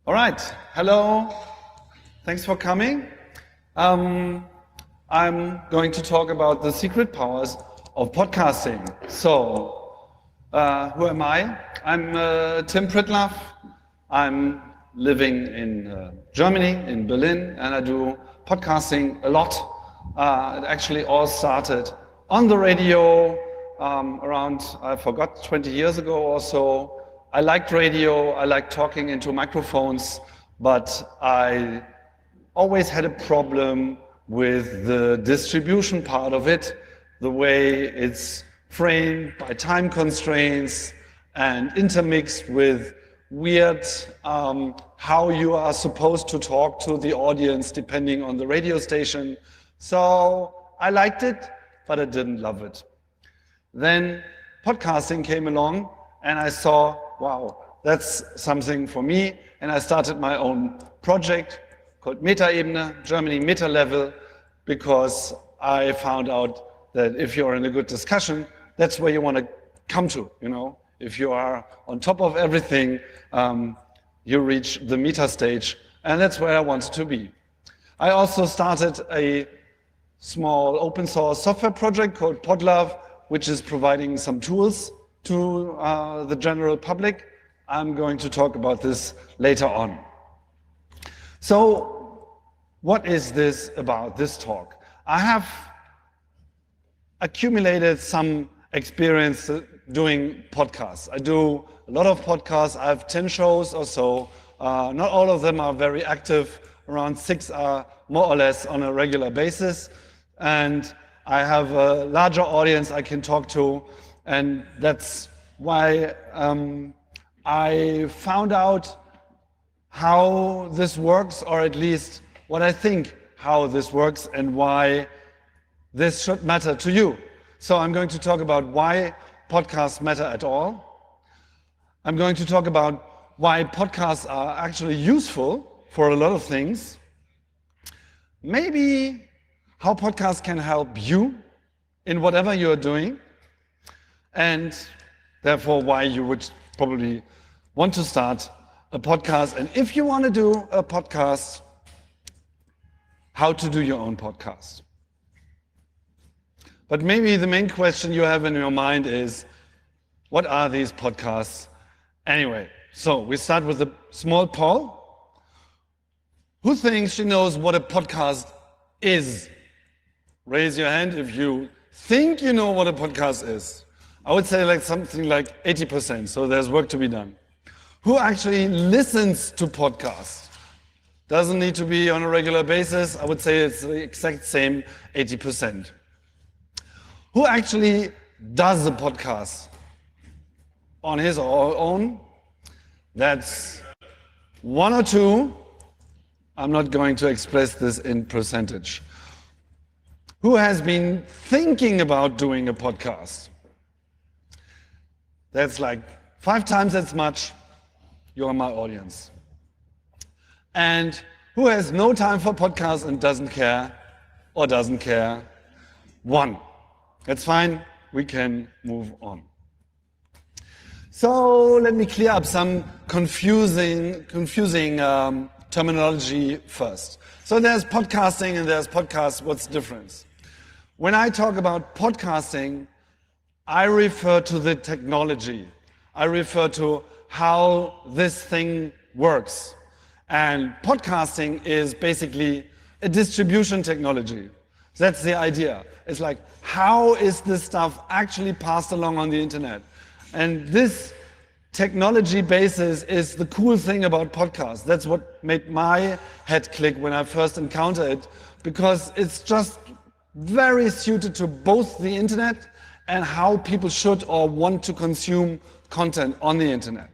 All right, hello, thanks for coming. I'm going to talk about the secret powers of podcasting. So, who am I? I'm Tim Pritlove. I'm living in Germany, in Berlin, and I do podcasting a lot. It actually all started on the radio around, I forgot, 20 years ago or so. I liked radio, I liked talking into microphones, but I always had a problem with the distribution part of it, the way it's framed by time constraints and intermixed with weird how you are supposed to talk to the audience depending on the radio station. So I liked it, but I didn't love it. Then podcasting came along and I saw, wow, that's something for me. And I started my own project called Meta-Ebene, Germany Meta Level, because I found out that if you're in a good discussion, that's where you want to come to, you know. If you are on top of everything, you reach the meta stage, and that's where I wanted to be. I also started a small open source software project called Pritlove, which is providing some tools to the general public. I'm going to talk about this later on. So, what is this about, this talk? I have accumulated some experience doing podcasts. I do a lot of podcasts. I have 10 shows or so. Not all of them are very active. Around 6 are more or less on a regular basis. And I have a larger audience I can talk to. And that's why I found out how this works, or at least what I think how this works and why this should matter to you. So I'm going to talk about why podcasts matter at all. I'm going to talk about why podcasts are actually useful for a lot of things. Maybe how podcasts can help you in whatever you're doing, and therefore why you would probably want to start a podcast. And if you want to do a podcast, how to do your own podcast. But maybe the main question you have in your mind is, what are these podcasts anyway? So we start with a small poll. Who thinks she knows what a podcast is? Raise your hand if you think you know what a podcast is. I would say like something like 80%, so there's work to be done. Who actually listens to podcasts? Doesn't need to be on a regular basis. I would say it's the exact same 80%. Who actually does the podcast on his or her own? That's 1 or 2. I'm not going to express this in percentage. Who has been thinking about doing a podcast? That's like 5 times as much. You're my audience. And who has no time for podcasts and doesn't care or doesn't care? 1. That's fine. We can move on. So let me clear up some confusing terminology first. So there's podcasting and there's podcasts. What's the difference? When I talk about podcasting, I refer to the technology. I refer to how this thing works. And podcasting is basically a distribution technology. That's the idea. It's like, how is this stuff actually passed along on the internet? And this technology basis is the cool thing about podcasts. That's what made my head click when I first encountered it, because it's just very suited to both the internet and how people should or want to consume content on the internet.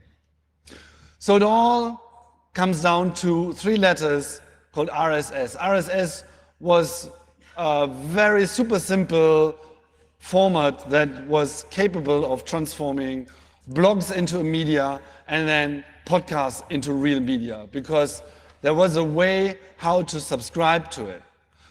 So it all comes down to 3 letters called RSS. RSS was a very super simple format that was capable of transforming blogs into a media and then podcasts into real media, because there was a way how to subscribe to it.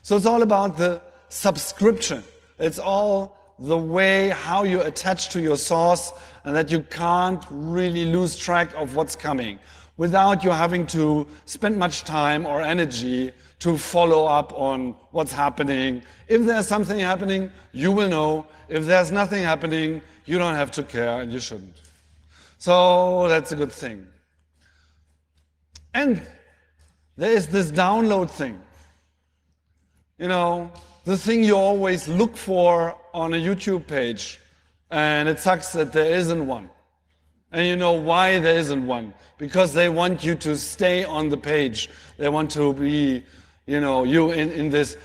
So it's all about the subscription. It's all the way how you attach to your source and that you can't really lose track of what's coming. without you having to spend much time or energy to follow up on what's happening. If there's something happening, you will know. If there's nothing happening, you don't have to care, and you shouldn't. So that's a good thing. And there is this download thing. You know, the thing you always look for on a YouTube page, and it sucks that there isn't one. And you know why there isn't one? Because they want you to stay on the page. They want to be, you in this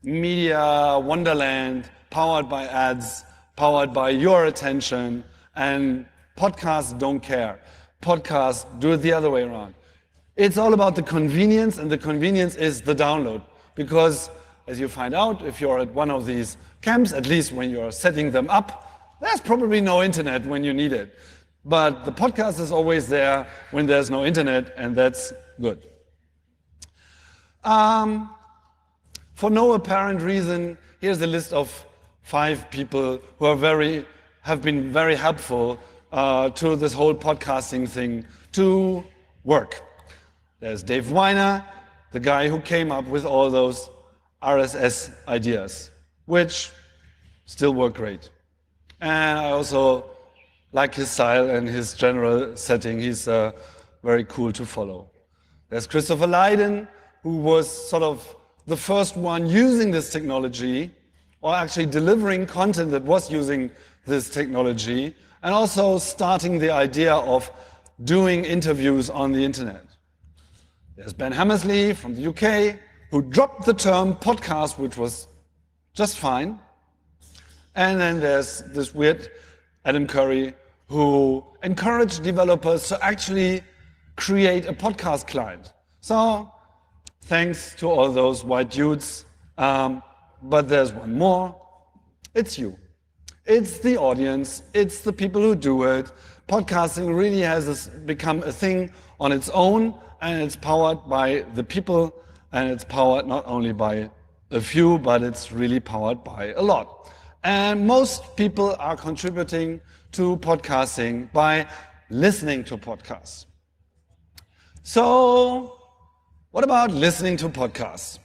media wonderland, powered by ads, powered by your attention, and podcasts don't care. Podcasts do it the other way around. It's all about the convenience, and the convenience is the download. Because, as you find out, if you're at one of these camps, at least when you're setting them up, there's probably no internet when you need it. But the podcast is always there when there's no internet, and that's good. For no apparent reason, here's a list of 5 people who have been very helpful to this whole podcasting thing to work. There's Dave Weiner, the guy who came up with all those RSS ideas, which still work great. And I also like his style and his general setting. He's very cool to follow. There's Christopher Lydon, who was sort of the first one using this technology, or actually delivering content that was using this technology, and also starting the idea of doing interviews on the internet. There's Ben Hammersley from the UK, who dropped the term podcast, which was just fine. And then there's this weird Adam Curry, who encouraged developers to actually create a podcast client. So thanks to all those white dudes. But there's one more. It's you. It's the audience. It's the people who do it. Podcasting really has become a thing on its own, and it's powered by the people, and it's powered not only by a few, but it's really powered by a lot. And most people are contributing to podcasting by listening to podcasts. So, what about listening to podcasts?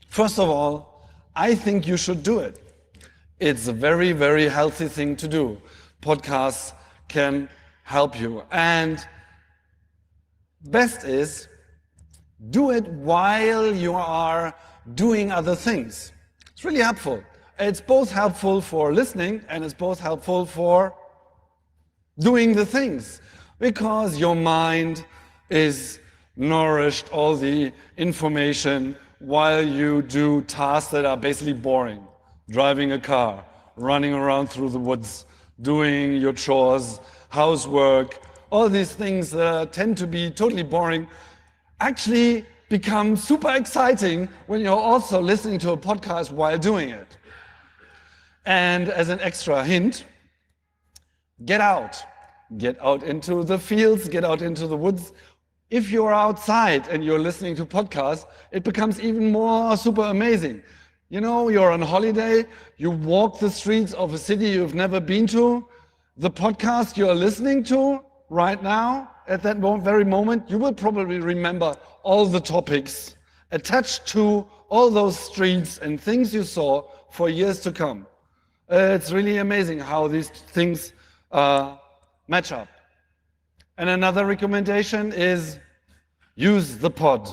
First of all, I think you should do it. It's a very, very healthy thing to do. Podcasts can help you. And best is, do it while you are doing other things. It's really helpful. It's both helpful for listening, and it's both helpful for doing the things, because your mind is nourished all the information while you do tasks that are basically boring. Driving a car, running around through the woods, doing your chores, housework, all these things that tend to be totally boring actually become super exciting when you're also listening to a podcast while doing it. And as an extra hint, get out. Get out into the fields, get out into the woods. If you're outside and you're listening to podcasts, it becomes even more super amazing. You know, you're on holiday, you walk the streets of a city you've never been to. The podcast you're listening to right now, at that very moment, you will probably remember all the topics attached to all those streets and things you saw for years to come. It's really amazing how these things match up. And another recommendation is use the pod.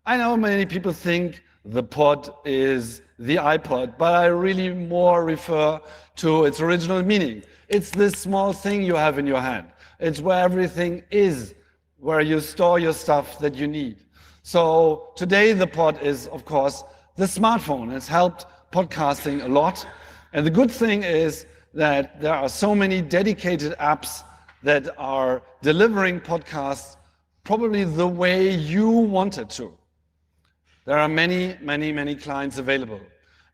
I know many people think the pod is the iPod, but I really more refer to its original meaning. It's this small thing you have in your hand. It's where everything is, where you store your stuff that you need. So today the pod is, of course, the smartphone. It's helped podcasting a lot. And the good thing is that there are so many dedicated apps that are delivering podcasts probably the way you want it to. There are many, many, many clients available.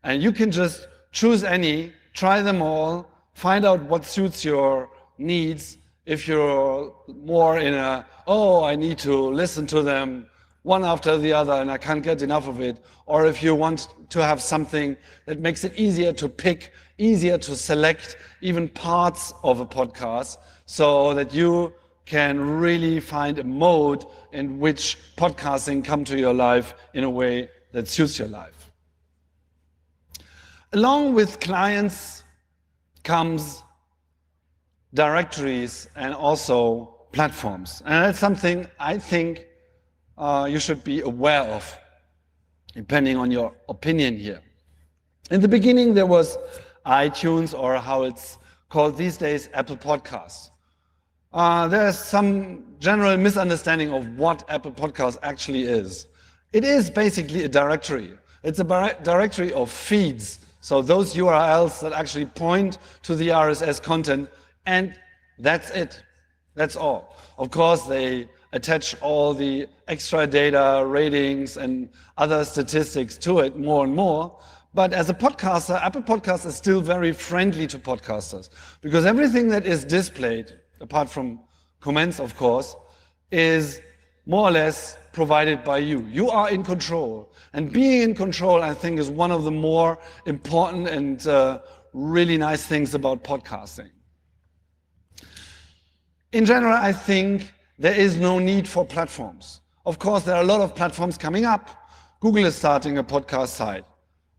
And you can just choose any, try them all, find out what suits your needs. If you're more in I need to listen to them one after the other and I can't get enough of it. Or if you want to have something that makes it easier to pick, easier to select even parts of a podcast so that you can really find a mode in which podcasting come to your life in a way that suits your life. Along with clients comes directories and also platforms. And that's something I think you should be aware of, depending on your opinion here. In the beginning, there was iTunes, or how it's called these days, Apple Podcasts. There's some general misunderstanding of what Apple Podcasts actually is. It is basically a directory. It's a directory of feeds. So those URLs that actually point to the RSS content, and that's it. That's all. Of course, they attach all the extra data, ratings, and other statistics to it more and more. But as a podcaster, Apple Podcasts is still very friendly to podcasters, because everything that is displayed, apart from comments, of course, is more or less provided by you. You are in control. And being in control, I think, is one of the more important and really nice things about podcasting. In general, I think there is no need for platforms. Of course, there are a lot of platforms coming up. Google is starting a podcast site,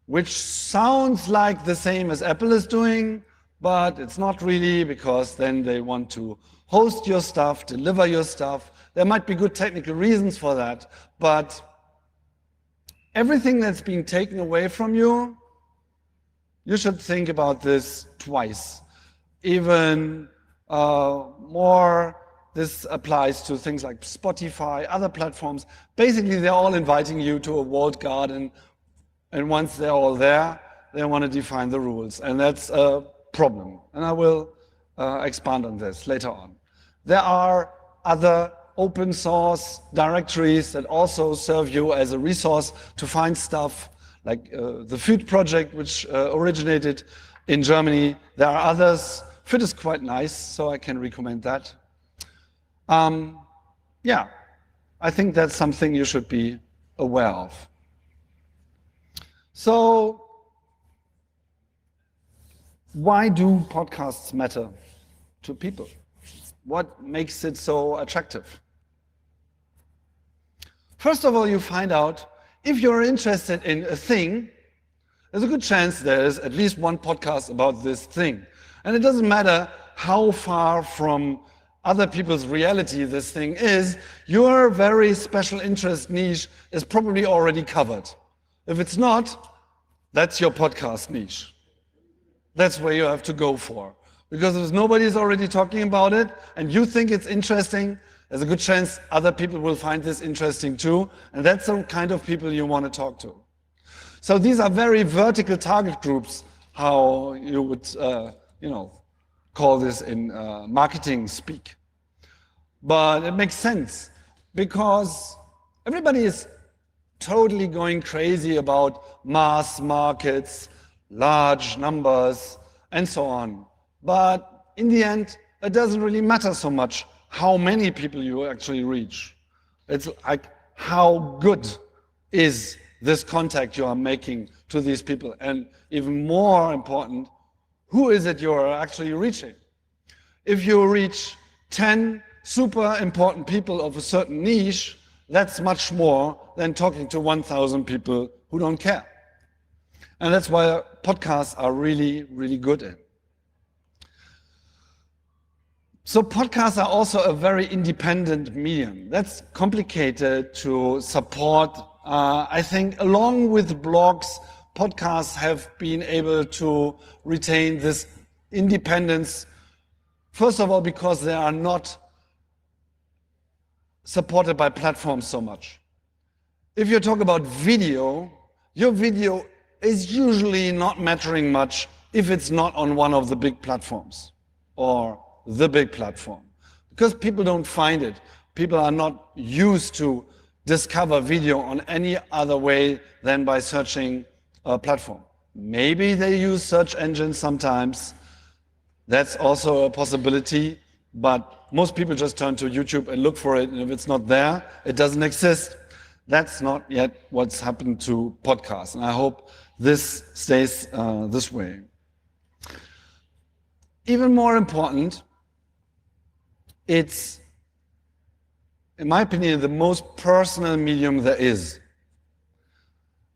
which sounds like the same as Apple is doing, but it's not really, because then they want to host your stuff, deliver your stuff. There might be good technical reasons for that, but everything that's being taken away from you, you should think about this twice. Even more, this applies to things like Spotify, other platforms. Basically, they're all inviting you to a walled garden, and once they're all there, they want to define the rules, and that's a problem. And I will expand on this later on. There are other open source directories that also serve you as a resource to find stuff, like the Food project, which originated in Germany. There are others. Food is quite nice, so I can recommend that. Yeah, I think that's something you should be aware of. So, why do podcasts matter to people? What makes it so attractive? First of all, you find out if you're interested in a thing, there's a good chance there's at least one podcast about this thing. And it doesn't matter how far from other people's reality this thing is, your very special interest niche is probably already covered. If it's not, that's your podcast niche. That's where you have to go for. Because if nobody's already talking about it and you think it's interesting, there's a good chance other people will find this interesting too, and that's the kind of people you want to talk to. So these are very vertical target groups, how you would, call this in marketing speak. But it makes sense because everybody is totally going crazy about mass markets, large numbers, and so on. But in the end, it doesn't really matter so much how many people you actually reach. It's like how good is this contact you are making to these people, and even more important, who is it you're actually reaching? If you reach 10 super important people of a certain niche, that's much more than talking to 1,000 people who don't care. And that's why podcasts are really, really good in. So podcasts are also a very independent medium. That's complicated to support. I think along with blogs, podcasts have been able to retain this independence. First of all, because they are not supported by platforms so much. If you talk about video, your video is usually not mattering much if it's not on one of the big platforms or the big platform, because people don't find it. People are not used to discover video on any other way than by searching a platform. Maybe they use search engines sometimes. That's also a possibility, but most people just turn to YouTube and look for it, and if it's not there, it doesn't exist. That's not yet what's happened to podcasts, and I hope this stays this way. Even more important, it's in my opinion, the most personal medium there is.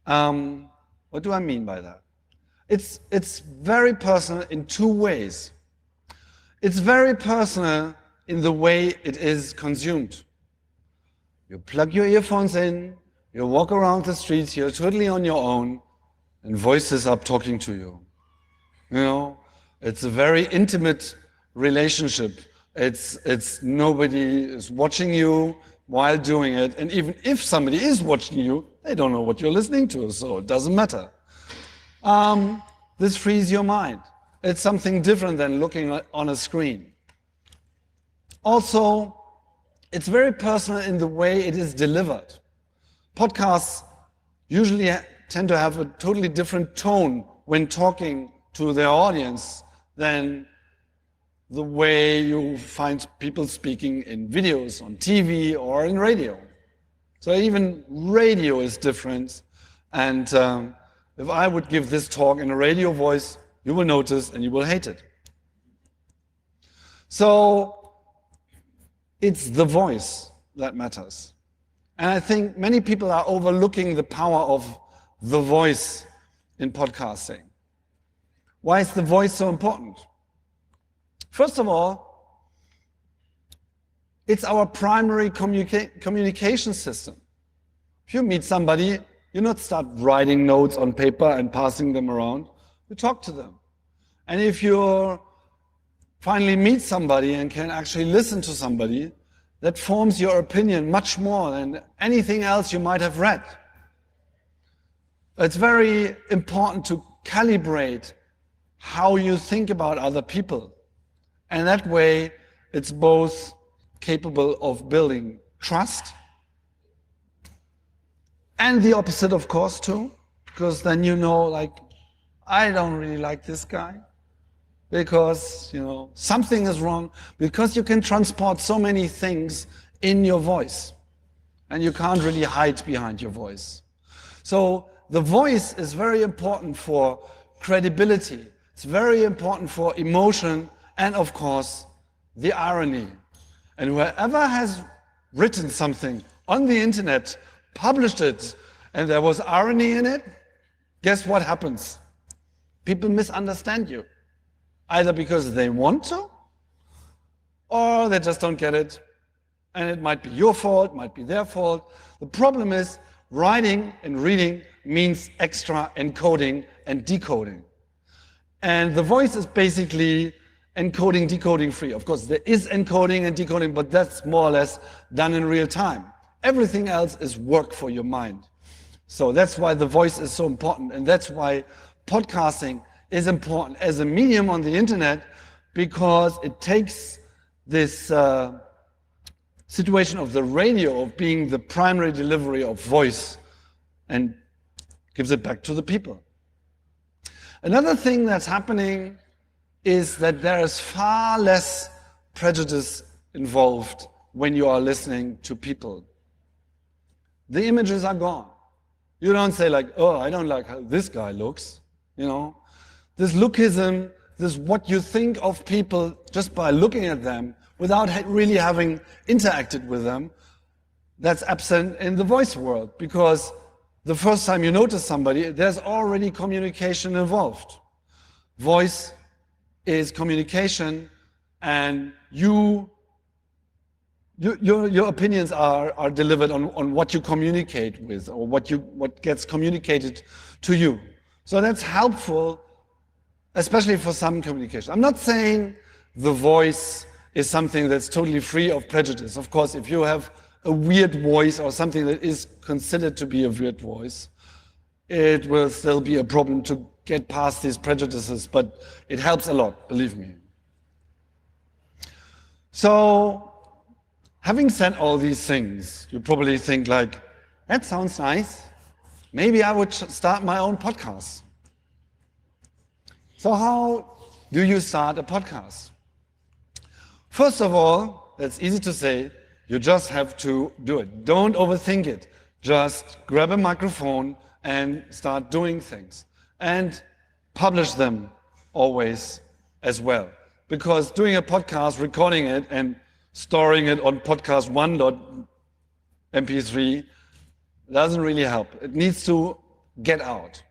What do I mean by that? It's very personal in two ways. It's very personal in the way it is consumed. You plug your earphones in, you walk around the streets, you're totally on your own, and voices are talking to you. You know, it's a very intimate relationship. It's nobody is watching you while doing it, and even if somebody is watching you, they don't know what you're listening to, so it doesn't matter. This frees your mind. It's something different than looking on a screen. Also, it's very personal in the way it is delivered. Podcasts usually tend to have a totally different tone when talking to their audience than the way you find people speaking in videos, on TV, or in radio. So even radio is different. And if I would give this talk in a radio voice, you will notice and you will hate it. So it's the voice that matters. And I think many people are overlooking the power of the voice in podcasting. Why is the voice so important? First of all, it's our primary communication system. If you meet somebody, you not start writing notes on paper and passing them around. You talk to them. And if you finally meet somebody and can actually listen to somebody, that forms your opinion much more than anything else you might have read. It's very important to calibrate how you think about other people. And that way, it's both capable of building trust and the opposite, of course, too, because then you know, like, I don't really like this guy because, you know, something is wrong, because you can transport so many things in your voice and you can't really hide behind your voice. So the voice is very important for credibility. It's very important for emotion and, of course, the irony. And whoever has written something on the internet, published it, and there was irony in it, guess what happens? People misunderstand you, either because they want to, or they just don't get it. And it might be your fault, might be their fault. The problem is writing and reading means extra encoding and decoding. And the voice is basically encoding, decoding free. Of course, there is encoding and decoding, but that's more or less done in real time. Everything else is work for your mind. So that's why the voice is so important. And that's why podcasting is important as a medium on the internet, because it takes this situation of the radio, of being the primary delivery of voice, and gives it back to the people. Another thing that's happening is that there is far less prejudice involved when you are listening to people. The images are gone. You don't say like, oh, I don't like how this guy looks, you know. This lookism, this what you think of people just by looking at them without really having interacted with them, that's absent in the voice world, because the first time you notice somebody, there's already communication involved. Voice is communication, and your opinions are delivered on what you communicate with, or what gets communicated to you. So that's helpful, especially for some communication. I'm not saying the voice is something that's totally free of prejudice. Of course, if you have a weird voice or something that is considered to be a weird voice, it will still be a problem to get past these prejudices, but it helps a lot, believe me. So, having said all these things, you probably think like, that sounds nice. Maybe I would start my own podcast. So how do you start a podcast? First of all, that's easy to say, you just have to do it. Don't overthink it. Just grab a microphone and start doing things. And publish them always as well. Because doing a podcast, recording it and storing it on podcast MP3 doesn't really help. It needs to get out.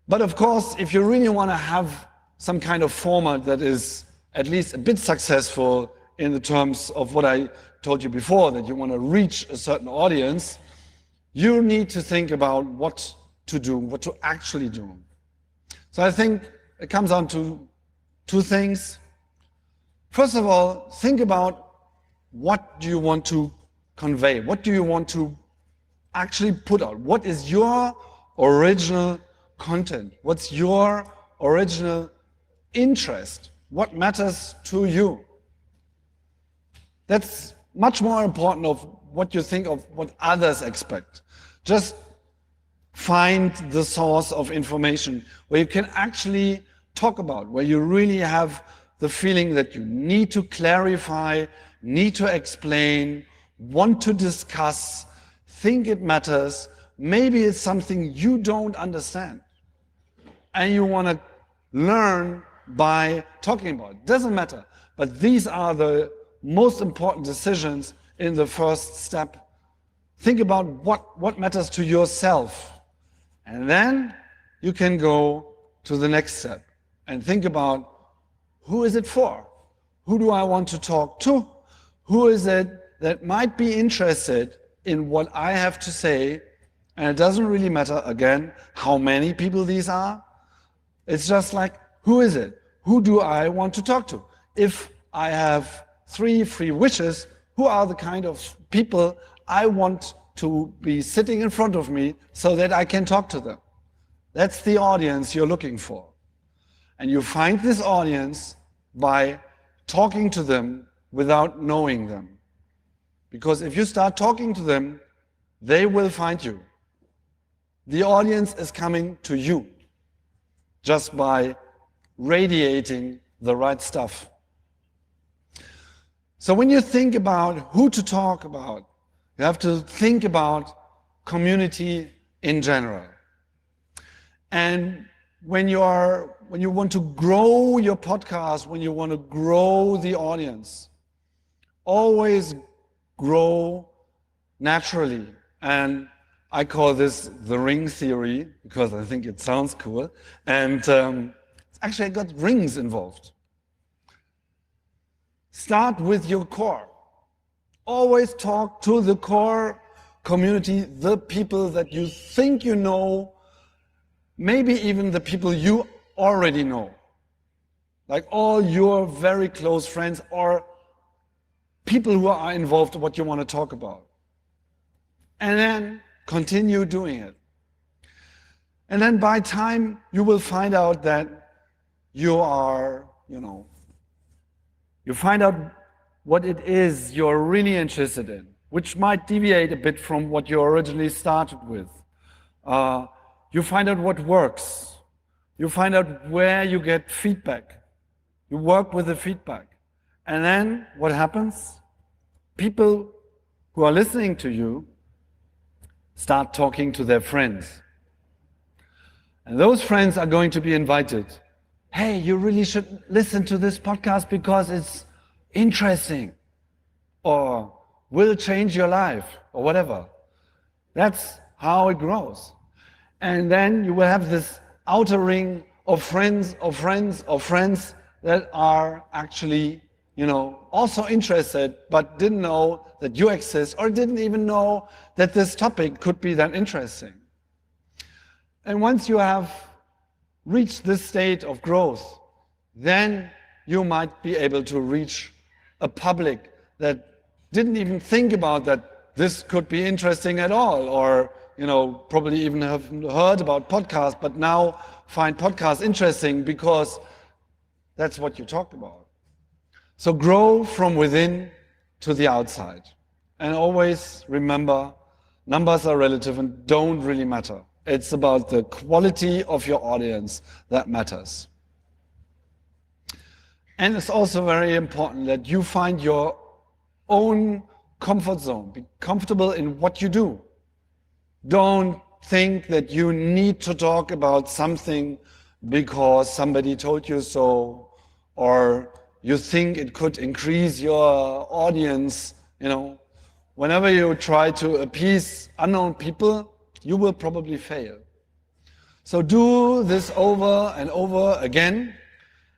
But of course, if you really want to have some kind of format that is at least a bit successful in the terms of what I told you before, that you want to reach a certain audience, you need to think about what to do, what to actually do. So I think it comes down to two things. First of all, think about what do you want to convey? What do you want to actually put out? What is your original content? What's your original interest? What matters to you? That's much more important of what you think of what others expect. Just find the source of information where you can actually talk about, where you really have the feeling that you need to clarify, need to explain, want to discuss, think it matters. Maybe it's something you don't understand and you want to learn by talking about it. Doesn't matter. But these are the most important decisions in the first step. Think about what matters to yourself. And then you can go to the next step and think about who is it for? Who do I want to talk to? Who is it that might be interested in what I have to say? And it doesn't really matter, again, how many people these are. It's just like, who is it? Who do I want to talk to? If I have three free wishes, who are the kind of people I want to be sitting in front of me so that I can talk to them? That's the audience you're looking for. And you find this audience by talking to them without knowing them. Because if you start talking to them, they will find you. The audience is coming to you just by radiating the right stuff. So when you think about who to talk about, you have to think about community in general. And when you want to grow your podcast, when you want to grow the audience, always grow naturally. And I call this the ring theory because I think it sounds cool. And it's actually got rings involved. Start with your core. Always talk to the core community, the people that you think you know, maybe even the people you already know. Like all your very close friends or people who are involved in what you want to talk about. And then continue doing it. And then by time you will find out that you are, you find out what it is you're really interested in, which might deviate a bit from what you originally started with. You find out what works. You find out where you get feedback. You work with the feedback. And then what happens? People who are listening to you start talking to their friends. And those friends are going to be invited. Hey, you really should listen to this podcast because it's interesting or will change your life or whatever. That's how it grows. And then you will have this outer ring of friends, of friends, of friends that are actually, also interested but didn't know that you exist or didn't even know that this topic could be that interesting. And once you have reached this state of growth, then you might be able to reach a public that didn't even think about that this could be interesting at all, or probably even have heard about podcasts, but now find podcasts interesting because that's what you talked about. So grow from within to the outside. And always remember, numbers are relative and don't really matter. It's about the quality of your audience that matters. And it's also very important that you find your own comfort zone. Be comfortable in what you do. Don't think that you need to talk about something because somebody told you so, or you think it could increase your audience, whenever you try to appease unknown people, you will probably fail. So do this over and over again.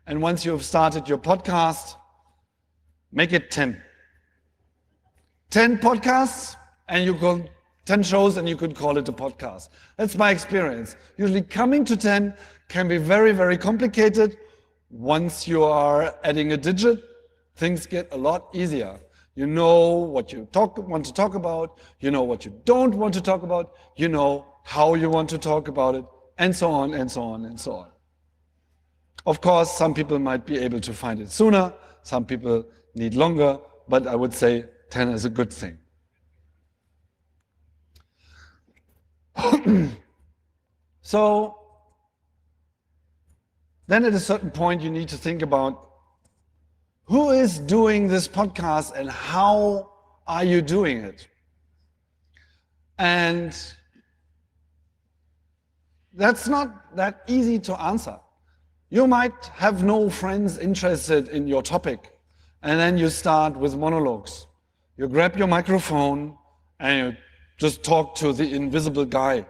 And once you've started your podcast, make it 10. 10 podcasts, and you go 10 shows, and you could call it a podcast. That's my experience. Usually coming to 10 can be very, very complicated. Once you are adding a digit, things get a lot easier. You know what you want to talk about, you know what you don't want to talk about, you know how you want to talk about it, and so on, and so on, and so on. Of course, some people might be able to find it sooner, some people need longer, but I would say 10 is a good thing. So, then at a certain point you need to think about who is doing this podcast and how are you doing it? And that's not that easy to answer. You might have no friends interested in your topic, and then you start with monologues. You grab your microphone and you just talk to the invisible guy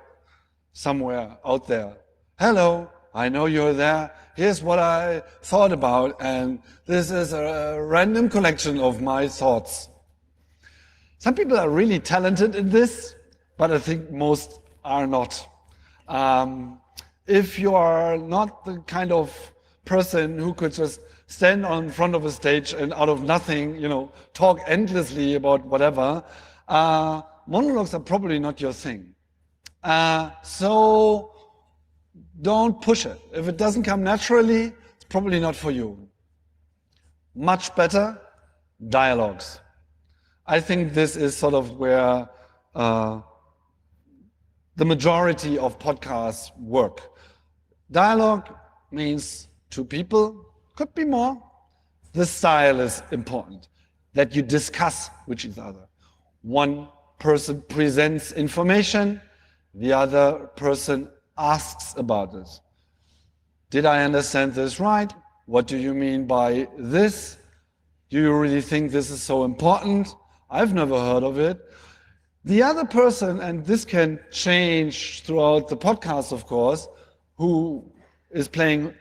somewhere out there. Hello, I know you're there. Here's what I thought about, and this is a random collection of my thoughts. Some people are really talented in this, but I think most are not. If you are not the kind of person who could just stand on front of a stage and out of nothing, talk endlessly about whatever, monologues are probably not your thing. So don't push it. If it doesn't come naturally, it's probably not for you. Much better, dialogues. I think this is sort of where the majority of podcasts work. Dialogue means two people, could be more. The style is important, that you discuss with each other. One person presents information, the other person asks about this. Did I understand this right? What do you mean by this? Do you really think this is so important? I've never heard of it. The other person, and this can change throughout the podcast, of course, who is playing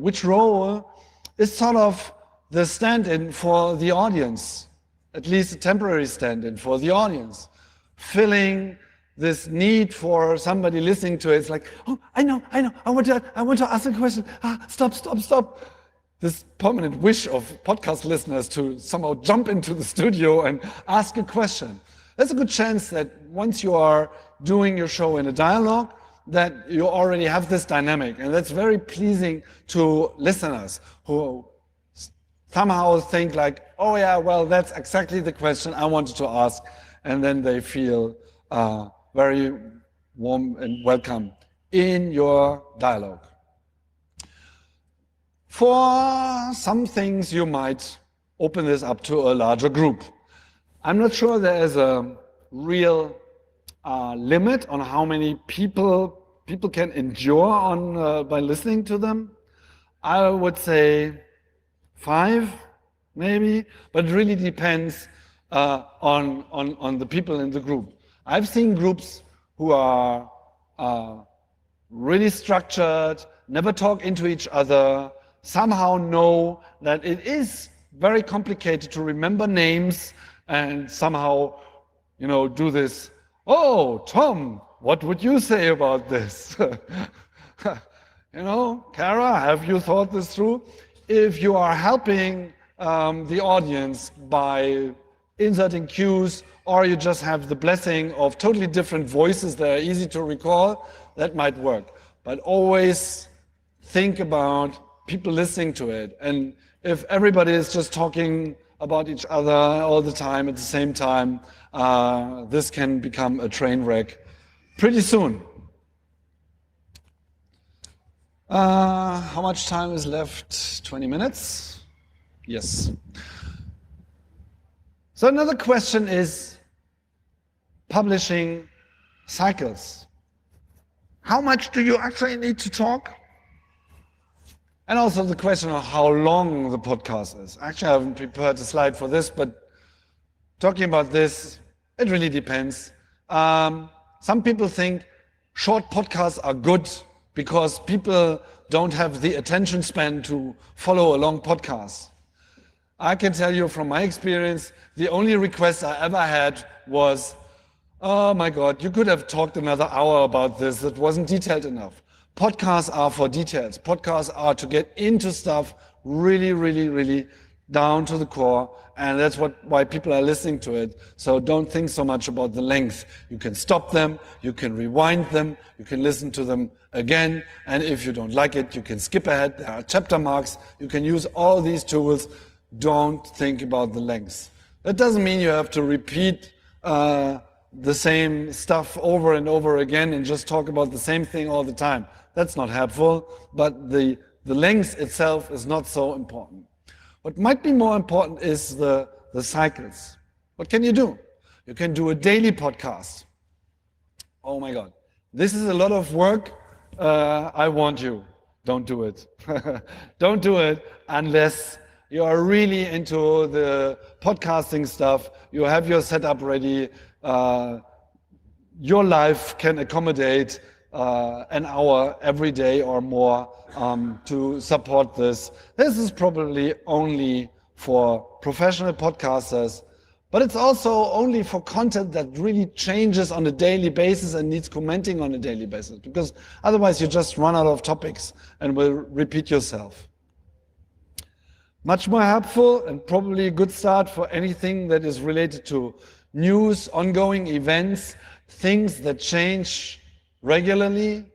which role, is sort of the stand-in for the audience, at least a temporary stand-in for the audience, filling this need for somebody listening to it. It's like, oh, I know, I want to ask a question. Stop. This permanent wish of podcast listeners to somehow jump into the studio and ask a question. There's a good chance that once you are doing your show in a dialogue, that you already have this dynamic, and that's very pleasing to listeners who somehow think like, oh yeah, well, that's exactly the question I wanted to ask, and then they feel very warm and welcome in your dialogue. For some things, you might open this up to a larger group. I'm not sure there is a real limit on how many people can endure by listening to them. I would say 5, maybe, but it really depends on the people in the group. I've seen groups who are really structured, never talk into each other, somehow know that it is very complicated to remember names, and somehow, do this. Oh, Tom, what would you say about this? Kara, have you thought this through? If you are helping the audience by inserting cues, or you just have the blessing of totally different voices that are easy to recall, that might work. But always think about people listening to it. And if everybody is just talking about each other all the time at the same time, this can become a train wreck pretty soon. How much time is left? 20 minutes? Yes. So another question is publishing cycles. How much do you actually need to talk? And also the question of how long the podcast is. Actually, I haven't prepared a slide for this, but talking about this, It really depends. Some people think short podcasts are good because people don't have the attention span to follow a long podcast. I can tell you from my experience, the only request I ever had was, oh my God, you could have talked another hour about this. That wasn't detailed enough. Podcasts are for details. Podcasts are to get into stuff really, really, really down to the core. And that's why people are listening to it. So don't think so much about the length. You can stop them, you can rewind them, you can listen to them again. And if you don't like it, you can skip ahead. There are chapter marks. You can use all these tools. Don't think about the length. That doesn't mean you have to repeat the same stuff over and over again and just talk about the same thing all the time. That's not helpful, but the length itself is not so important. What might be more important is the cycles. What can you do? You can do a daily podcast. Oh my God. This is a lot of work. I warned you. Don't do it. Don't do it unless you are really into the podcasting stuff. You have your setup ready. Your life can accommodate an hour every day or more to support this. This is probably only for professional podcasters, but it's also only for content that really changes on a daily basis and needs commenting on a daily basis, because otherwise you just run out of topics and will repeat yourself. Much more helpful and probably a good start for anything that is related to news, ongoing events, things that change regularly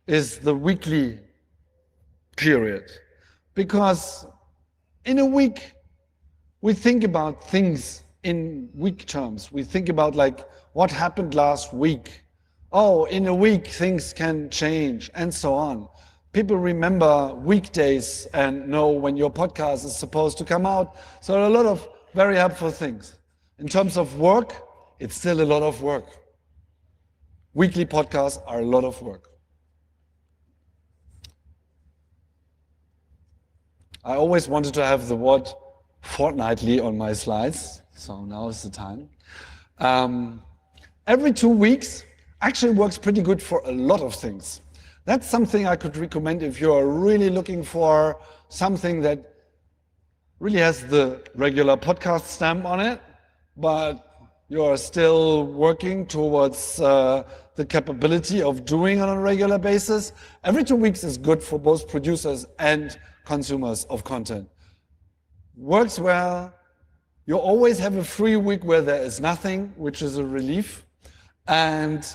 is the weekly period. Because in a week, we think about things in week terms. We think about like what happened last week. Oh, in a week, things can change and so on. People remember weekdays and know when your podcast is supposed to come out. So a lot of very helpful things. In terms of work, it's still a lot of work. Weekly podcasts are a lot of work. I always wanted to have the word fortnightly on my slides, so now is the time. Every 2 weeks actually works pretty good for a lot of things. That's something I could recommend if you're really looking for something that really has the regular podcast stamp on it, but you're still working towards the capability of doing it on a regular basis. Every 2 weeks is good for both producers and consumers of content. Works well. You always have a free week where there is nothing, which is a relief. And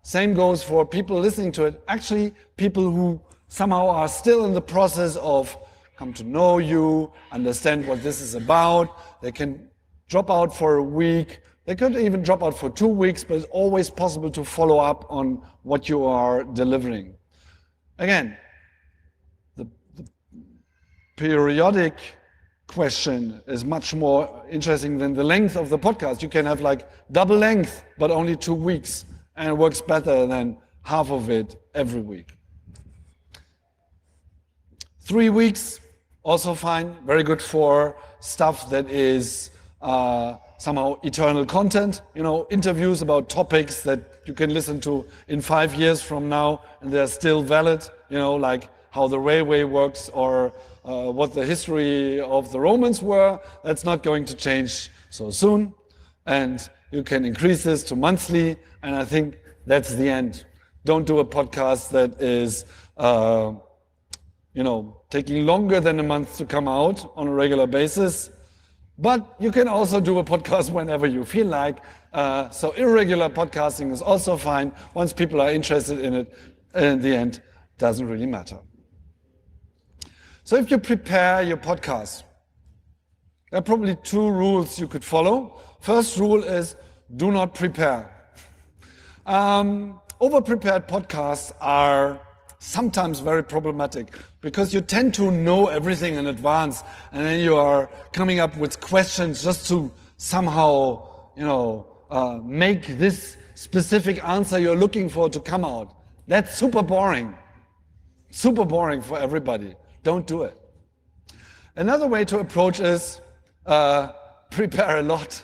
same goes for people listening to it. Actually, people who somehow are still in the process of come to know you, understand what this is about. They can drop out for a week. They could even drop out for 2 weeks, but it's always possible to follow up on what you are delivering. Again, the periodic question is much more interesting than the length of the podcast. You can have like double length, but only 2 weeks, and it works better than half of it every week. 3 weeks, also fine, very good for stuff that is somehow eternal content, you know, interviews about topics that you can listen to in 5 years from now and they're still valid, you know, like how the railway works or what the history of the Romans were. That's not going to change so soon. And you can increase this to monthly, and I think that's the end. Don't do a podcast that is, you know, taking longer than a month to come out on a regular basis. But you can also do a podcast whenever you feel like. So irregular podcasting is also fine. Once people are interested in it, in the end, doesn't really matter. So if you prepare your podcast, there are probably 2 rules you could follow. First rule is do not prepare. Over-prepared podcasts are sometimes very problematic because you tend to know everything in advance and then you are coming up with questions just to somehow, you know, make this specific answer you're looking for to come out. That's super boring. Super boring for everybody. Don't do it. Another way to approach is prepare a lot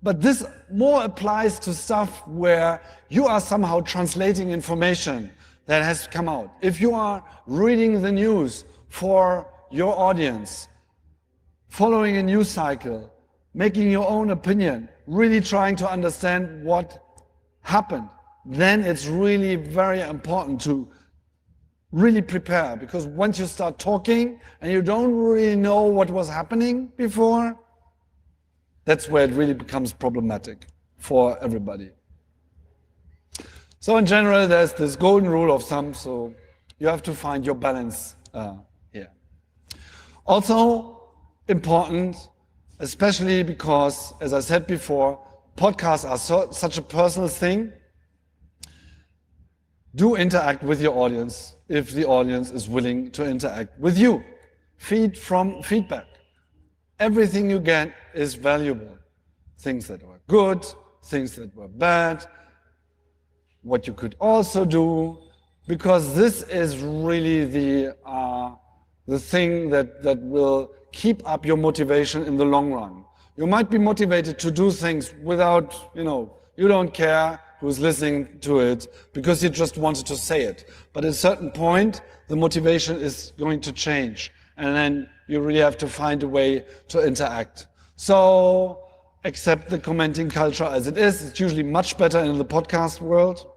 But this more applies to stuff where you are somehow translating information that has come out. If you are reading the news for your audience, following a news cycle, making your own opinion, really trying to understand what happened, then it's really very important to really prepare, because once you start talking and you don't really know what was happening before, that's where it really becomes problematic for everybody. So in general, there's this golden rule of thumb, so you have to find your balance here. Also important, especially because, as I said before, podcasts are such a personal thing. Do interact with your audience if the audience is willing to interact with you. Feedback. Everything you get is valuable. Things that were good, things that were bad, what you could also do, because this is really the thing that will keep up your motivation in the long run. You might be motivated to do things without, you don't care who's listening to it because you just wanted to say it. But at a certain point, the motivation is going to change. And then you really have to find a way to interact. So accept the commenting culture as it is. It's usually much better in the podcast world.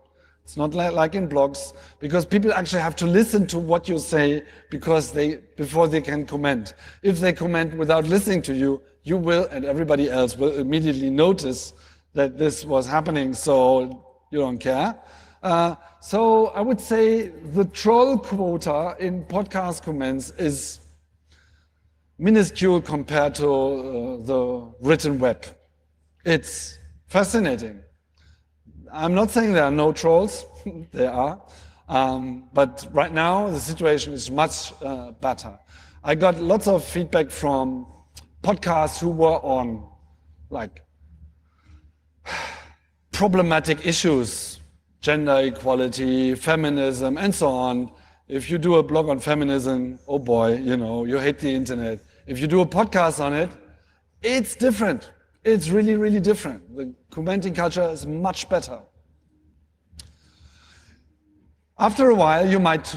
It's not like in blogs, because people actually have to listen to what you say before they can comment. If they comment without listening to you, you will, and everybody else will immediately notice that this was happening, so you don't care. So I would say the troll quota in podcast comments is minuscule compared to the written web. It's fascinating. I'm not saying there are no trolls, there are, but right now the situation is much better. I got lots of feedback from podcasts who were on problematic issues, gender equality, feminism, and so on. If you do a blog on feminism, oh boy, you hate the internet. If you do a podcast on it, it's different. It's really, really different. The commenting culture is much better. After a while, you might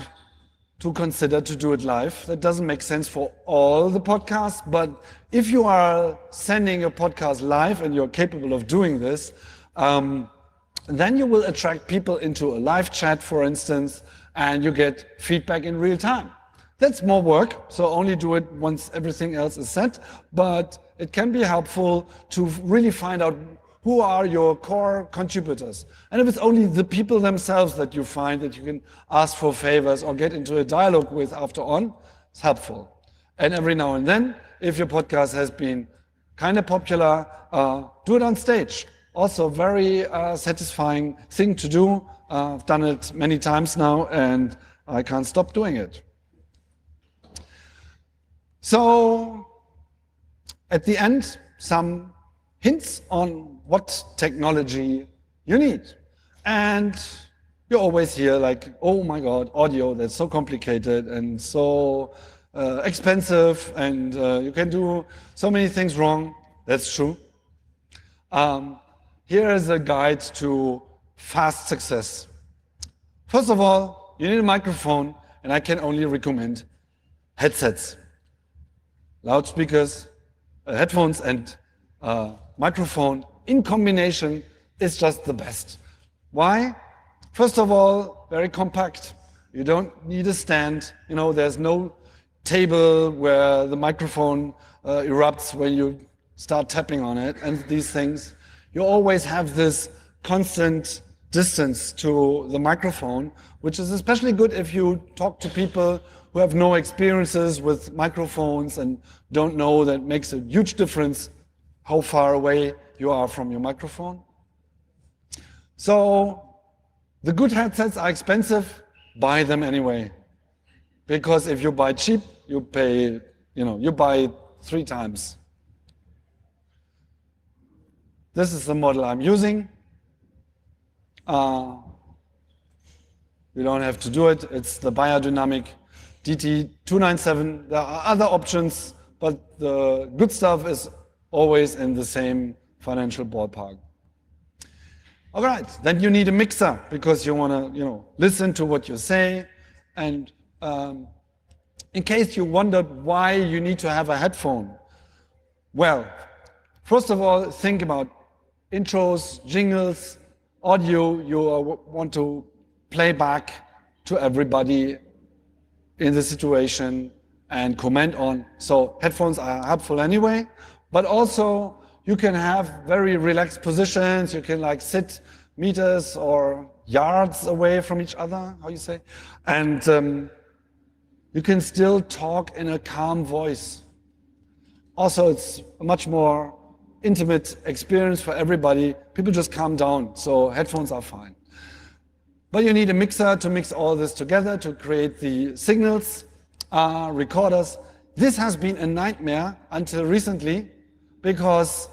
consider to do it live. That doesn't make sense for all the podcasts, but if you are sending your podcast live and you're capable of doing this, then you will attract people into a live chat, for instance, and you get feedback in real time. That's more work, so only do it once everything else is set, but it can be helpful to really find out who are your core contributors. And if it's only the people themselves that you find that you can ask for favors or get into a dialogue with after on, it's helpful. And every now and then, if your podcast has been kind of popular, do it on stage. Also very satisfying thing to do. I've done it many times now and I can't stop doing it. So at the end, some hints on what technology you need. And you always hear oh my God, audio, that's so complicated and so expensive and you can do so many things wrong. That's true. Here is a guide to fast success. First of all, you need a microphone, and I can only recommend headsets. Loudspeakers, headphones and microphone in combination is just the best. Why? First of all, very compact. You don't need a stand. There's no table where the microphone erupts when you start tapping on it and these things. You always have this constant distance to the microphone, which is especially good if you talk to people who have no experiences with microphones and don't know that makes a huge difference how far away you are from your microphone. So the good headsets are expensive, buy them anyway. Because if you buy cheap, you pay, you buy 3 times. This is the model I'm using. You don't have to do it. It's the biodynamic DT297. There are other options, but the good stuff is always in the same financial ballpark. All right, then you need a mixer because you want to, listen to what you say. And in case you wondered why you need to have a headphone, well, first of all, think about intros, jingles, audio you want to play back to everybody in the situation and comment on. So headphones are helpful anyway, but also you can have very relaxed positions. You can like sit meters or yards away from each other, how you say, and you can still talk in a calm voice. Also, it's a much more intimate experience for everybody. People just calm down, so headphones are fine. But you need a mixer to mix all this together, to create the signals, recorders. This has been a nightmare until recently, because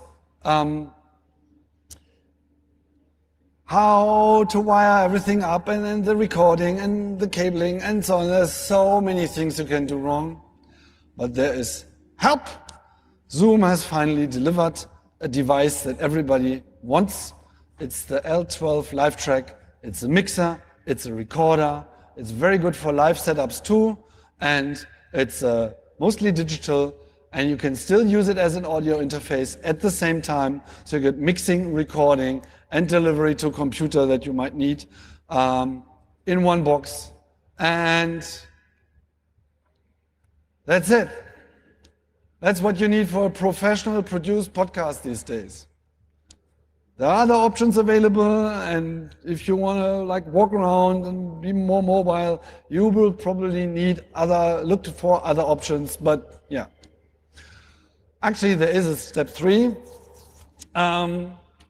how to wire everything up, and then the recording and the cabling and so on. There's so many things you can do wrong, but there is help. Zoom has finally delivered a device that everybody wants. It's the L12 Live Track. It's a mixer, it's a recorder. It's very good for live setups too, and it's mostly digital, and you can still use it as an audio interface at the same time, so you get mixing, recording, and delivery to a computer that you might need in one box. And that's it. That's what you need for a professional produced podcast these days. There are other options available, and if you want to like walk around and be more mobile, you will probably need look for other options, but yeah. Actually, there is a step 3,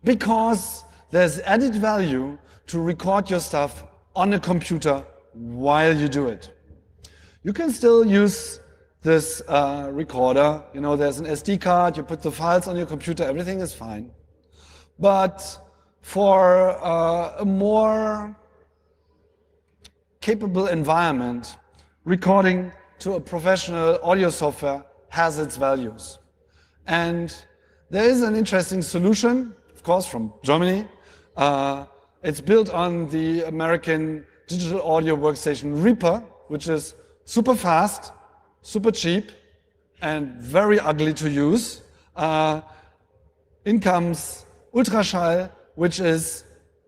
because there's added value to record your stuff on a computer while you do it. You can still use this recorder. There's an SD card, you put the files on your computer, everything is fine. But for a more capable environment, recording to a professional audio software has its values. And there is an interesting solution, of course, from Germany. It's built on the American digital audio workstation Reaper, which is super fast, super cheap, and very ugly to use. In comes Ultraschall, which is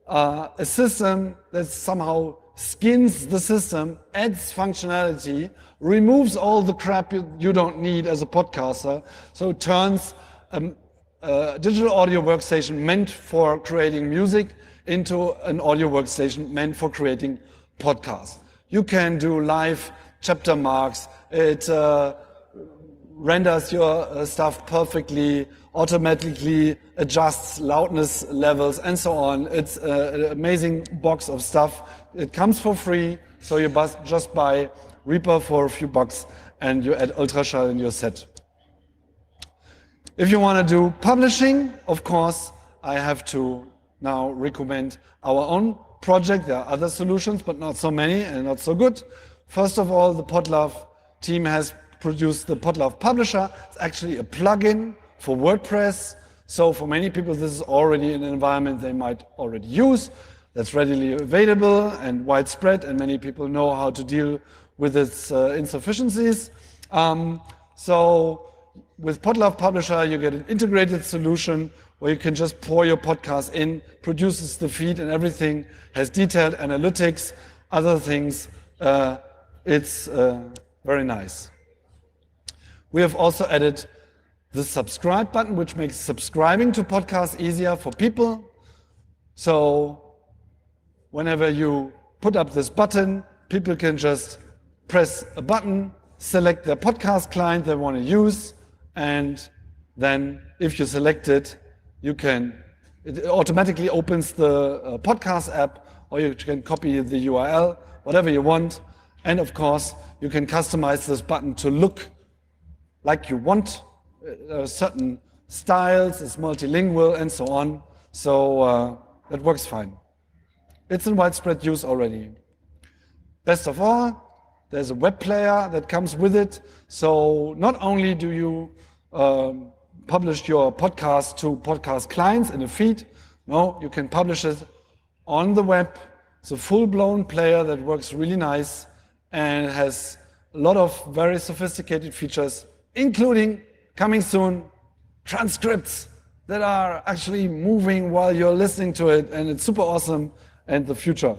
a system that somehow skins the system, adds functionality, removes all the crap you don't need as a podcaster, so it turns a digital audio workstation meant for creating music into an audio workstation meant for creating podcasts. You can do live chapter marks. It renders your stuff perfectly, automatically adjusts loudness levels and so on. It's an amazing box of stuff. It comes for free, so you just buy Reaper for a few bucks and you add Ultraschall in your set. If you want to do publishing, of course, I have to now recommend our own project. There are other solutions, but not so many and not so good. First of all, the Pritlove team has produced the Pritlove Publisher. It's actually a plugin for WordPress. So for many people, this is already an environment they might already use. That's readily available and widespread, and many people know how to deal with its insufficiencies. So with Pritlove Publisher, you get an integrated solution where you can just pour your podcast in, produces the feed and everything, has detailed analytics, other things. It's very nice. We have also added the subscribe button, which makes subscribing to podcasts easier for people. So whenever you put up this button, people can just press a button, select their podcast client they want to use, and then if you select it, it automatically opens the podcast app, or you can copy the URL, whatever you want. And of course, you can customize this button to look like you want, certain styles, it's multilingual and so on. So that works fine. It's in widespread use already. Best of all, there's a web player that comes with it. So not only do you publish your podcast to podcast clients in a feed. No, you can publish it on the web. It's a full-blown player that works really nice and has a lot of very sophisticated features, including, coming soon, transcripts that are actually moving while you're listening to it, and it's super awesome and the future.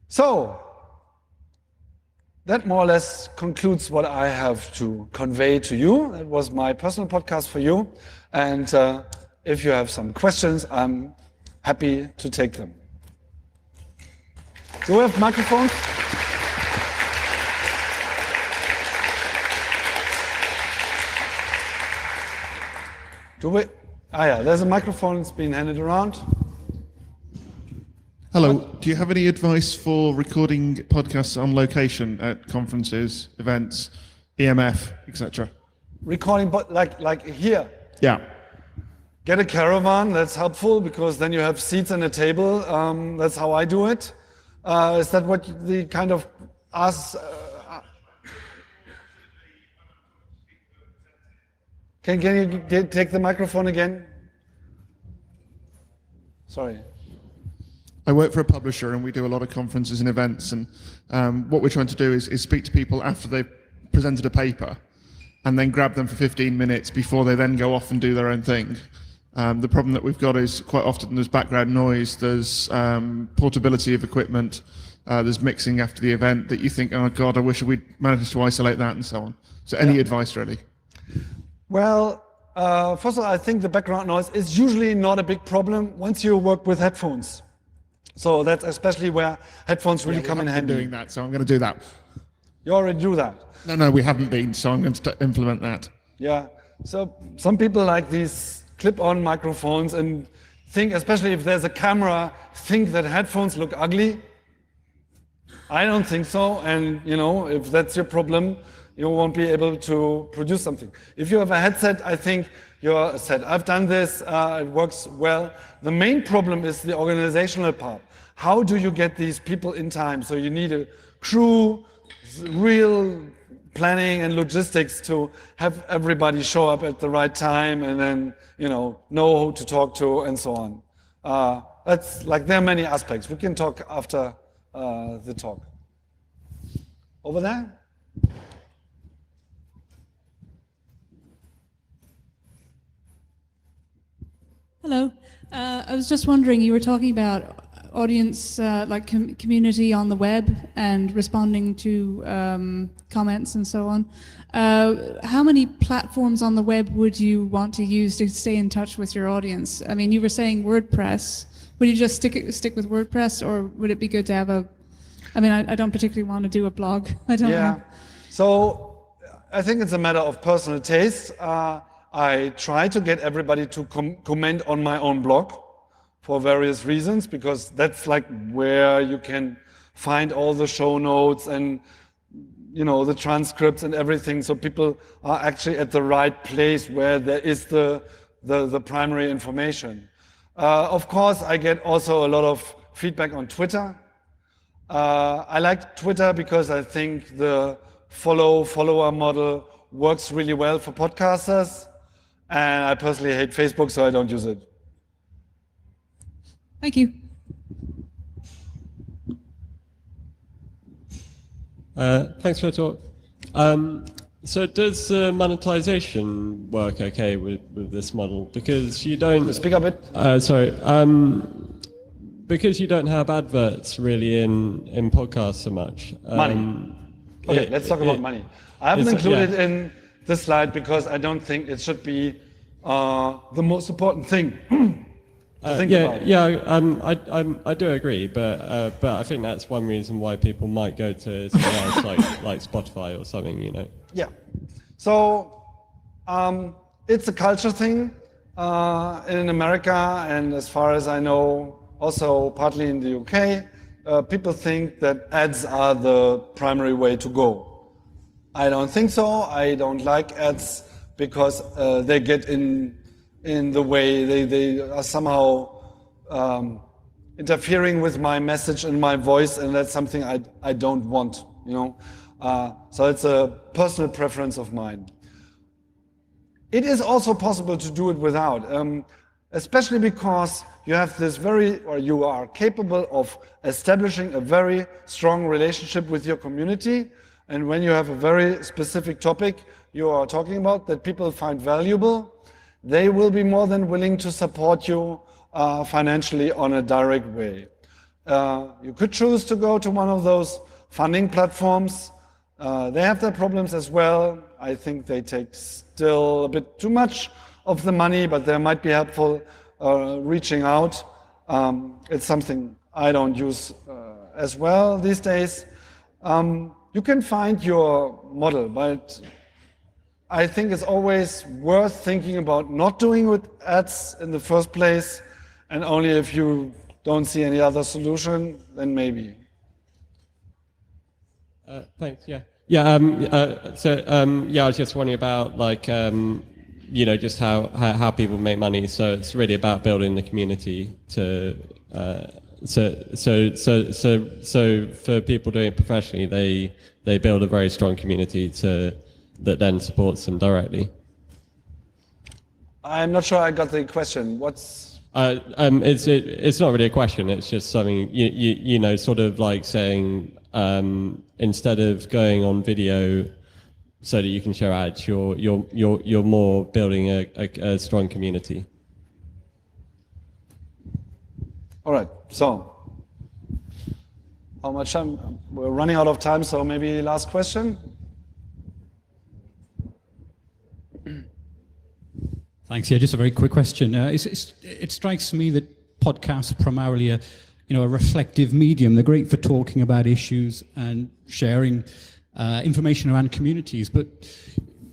So, that more or less concludes what I have to convey to you. It was my personal podcast for you. And if you have some questions, I'm happy to take them. Do we have microphones? Do we? Yeah, there's a microphone that's being handed around. Hello, do you have any advice for recording podcasts on location at conferences, events, EMF, etc.? Recording, but like here. Yeah. Get a caravan, that's helpful because then you have seats and a table. That's how I do it. Is that what the kind of us? Can you take the microphone again? Sorry. I work for a publisher and we do a lot of conferences and events, and what we're trying to do is speak to people after they've presented a paper and then grab them for 15 minutes before they then go off and do their own thing. The problem that we've got is quite often there's background noise, there's portability of equipment, there's mixing after the event that you think, oh God, I wish we'd managed to isolate that and so on. So any advice really? Well, first of all, I think the background noise is usually not a big problem once you work with headphones. So that's especially where headphones really come in handy. Doing that, so I'm going to do that. You already do that? No, we haven't been, so I'm going to implement that. Yeah, so some people like these clip-on microphones and think, especially if there's a camera, think that headphones look ugly. I don't think so, and if that's your problem, you won't be able to produce something. If you have a headset, I think you're set. I've done this, it works well. The main problem is the organizational part. How do you get these people in time? So you need a crew, real planning and logistics to have everybody show up at the right time and then, know who to talk to and so on. That's like, there are many aspects. We can talk after the talk. Over there? Hello. I was just wondering, you were talking about audience, community on the web and responding to comments and so on. How many platforms on the web would you want to use to stay in touch with your audience? I mean, you were saying WordPress. Would you just stick with WordPress, or would it be good to have I don't particularly want to do a blog. I don't know. So I think it's a matter of personal taste. I try to get everybody to comment on my own blog for various reasons, because that's like where you can find all the show notes and the transcripts and everything, so people are actually at the right place where there is the primary information. Of course, I get also a lot of feedback on Twitter. I like Twitter because I think the follower model works really well for podcasters. And I personally hate Facebook, so I don't use it. Thank you. Thanks for the talk. So does monetization work okay with this model? Because you don't... Speak up a bit. Because you don't have adverts really in podcasts so much. Money. Okay, let's talk about money. I haven't included in this slide because I don't think it should be the most important thing to think about. I do agree, but I think that's one reason why people might go to something else like Spotify or something, Yeah. So it's a culture thing in America, and as far as I know, also partly in the UK, people think that ads are the primary way to go. I don't think so. I don't like ads because they get in the way. They are somehow interfering with my message and my voice, and that's something I don't want. So it's a personal preference of mine. It is also possible to do it without, especially because you have this you are capable of establishing a very strong relationship with your community. And when you have a very specific topic you are talking about that people find valuable, they will be more than willing to support you financially on a direct way. You could choose to go to one of those funding platforms. They have their problems as well. I think they take still a bit too much of the money, but they might be helpful reaching out. It's something I don't use as well these days. You can find your model, but I think it's always worth thinking about not doing with ads in the first place, and only if you don't see any other solution, then maybe. Thanks. Yeah. Yeah. I was just wondering about just how people make money. So it's really about building the community to. So for people doing it professionally, they build a very strong community that then supports them directly. I'm not sure I got the question. It's not really a question. It's just something sort of like saying instead of going on video so that you can show ads, you're more building a strong community. All right. So, how much time? We're running out of time. So maybe last question. Thanks. Yeah, just a very quick question. It strikes me that podcasts are primarily a reflective medium. They're great for talking about issues and sharing information around communities. But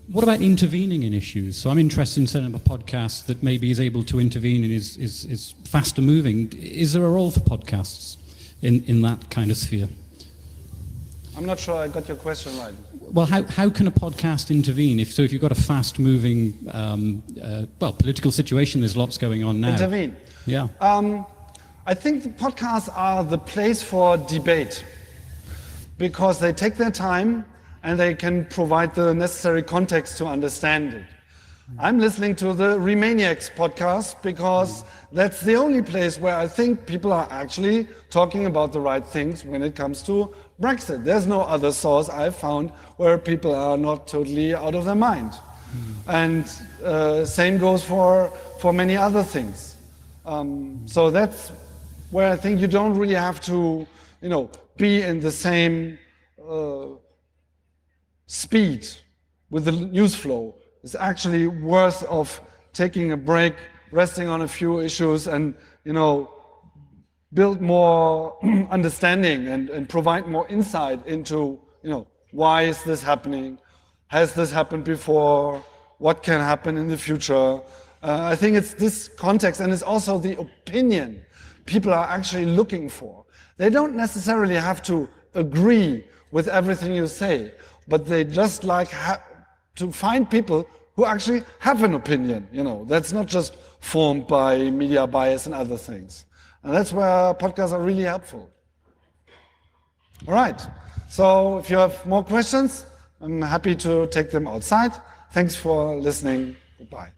what about intervening in issues? So I'm interested in setting up a podcast that maybe is able to intervene and is faster moving. Is there a role for podcasts in that kind of sphere? I'm not sure I got your question right. Well, how can a podcast intervene? If you've got a fast-moving, political situation, there's lots going on now. Intervene. Yeah. I think the podcasts are the place for debate because they take their time and they can provide the necessary context to understand it. I'm listening to the Remaniacs podcast because that's the only place where I think people are actually talking about the right things when it comes to Brexit. There's no other source I've found where people are not totally out of their mind. And same goes for many other things. So that's where I think you don't really have to, be in the same speed with the news flow. It's actually worth of taking a break, resting on a few issues, and build more understanding and provide more insight into why is this happening? Has this happened before? What can happen in the future? I think it's this context, and it's also the opinion people are actually looking for. They don't necessarily have to agree with everything you say, but they just like to find people who actually have an opinion, that's not just formed by media bias and other things. And that's where podcasts are really helpful. All right, so if you have more questions, I'm happy to take them outside. Thanks for listening. Goodbye.